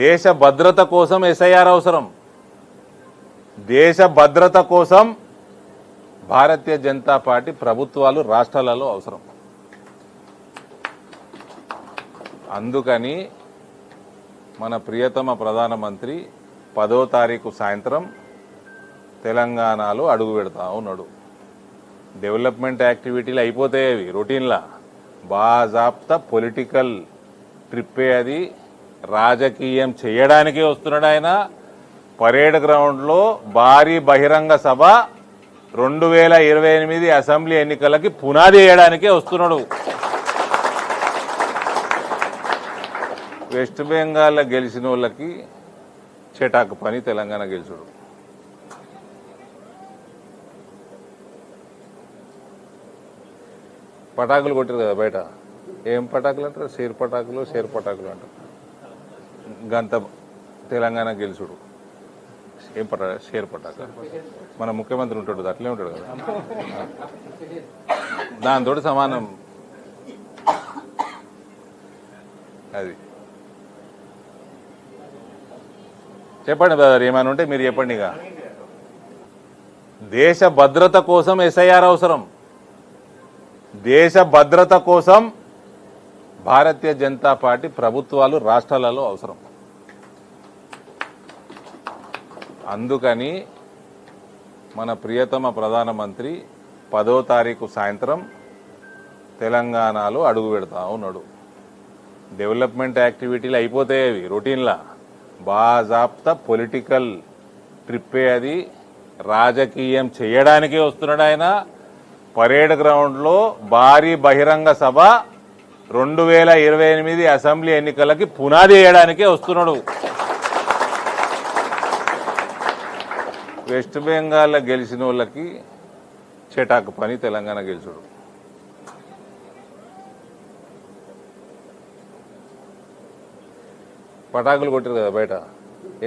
దేశ భద్రత కోసం ఎస్ఐఆర్ అవసరం. దేశ భద్రత కోసం భారతీయ జనతా పార్టీ ప్రభుత్వాలు రాష్ట్రాలలో అవసరం. అందుకని మన ప్రియతమ ప్రధానమంత్రి 10వ తారీఖు సాయంత్రం తెలంగాణలో అడుగు పెడతా ఉన్నాడు. డెవలప్మెంట్ యాక్టివిటీలు అయిపోతాయి, అవి రొటీన్లా. బాజాప్తా పొలిటికల్ ట్రిప్పే అది. రాజకీయం చేయడానికే వస్తున్నాడు ఆయన. పరేడ్ గ్రౌండ్లో భారీ బహిరంగ సభ 2028 అసెంబ్లీ ఎన్నికలకి పునాది వేయడానికే వస్తున్నాడు. వెస్ట్ బెంగాల్లో గెలిచిన వాళ్ళకి చెటాకు పని తెలంగాణ గెలుచుడు. పటాకులు కొట్టారు కదా బయట. ఏం పటాకులు అంటారు? షేర్ పటాకులు అంటారు. గంత తెలంగాణ గెలుచుడు. ఏం షేర్ పటాక మన ముఖ్యమంత్రి ఉంటాడు, అట్లే ఉంటాడు కదా, దాంతో సమానం అది. చెప్పండి బ్రదర్, ఏమైనా ఉంటే మీరు చెప్పండి. ఇక దేశ భద్రత కోసం ఎస్ఐఆర్ అవసరం. దేశ భద్రత కోసం భారతీయ జనతా పార్టీ ప్రభుత్వాలు రాష్ట్రాలలో అవసరం. అందుకని మన ప్రియతమ ప్రధానమంత్రి 10వ తారీఖు సాయంత్రం తెలంగాణలో అడుగు పెడతా ఉన్నాడు. డెవలప్మెంట్ యాక్టివిటీలు అయిపోతాయి, అవి రొటీన్లా. బాజాప్తా పొలిటికల్ ట్రిప్పే అది. రాజకీయం చేయడానికే వస్తున్నాడు ఆయన. పరేడ్ గ్రౌండ్లో భారీ బహిరంగ సభ 2028 అసెంబ్లీ ఎన్నికలకి పునాది వేయడానికే వస్తున్నాడు. వెస్ట్ బెంగాల్లో గెలిచిన వాళ్ళకి చెటాకు పని తెలంగాణ గెలుచుడు. పటాకులు కొట్టారు కదా బయట.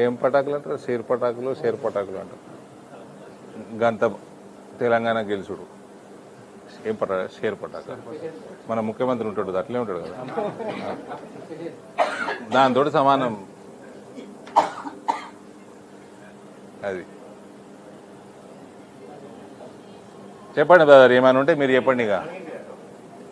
ఏం పటాకులు అంటారు? షేర్ పటాకులు అంటారు. గంత తెలంగాణ గెలుచుడు. ఏం షేర్ పటాక మన ముఖ్యమంత్రి ఉంటాడు, అట్లే ఉంటాడు కదా, దాంతో సమానం అది. చెప్పండి బ్రదర్, ఏమైనా ఉంటే మీరు చెప్పండి. ఇక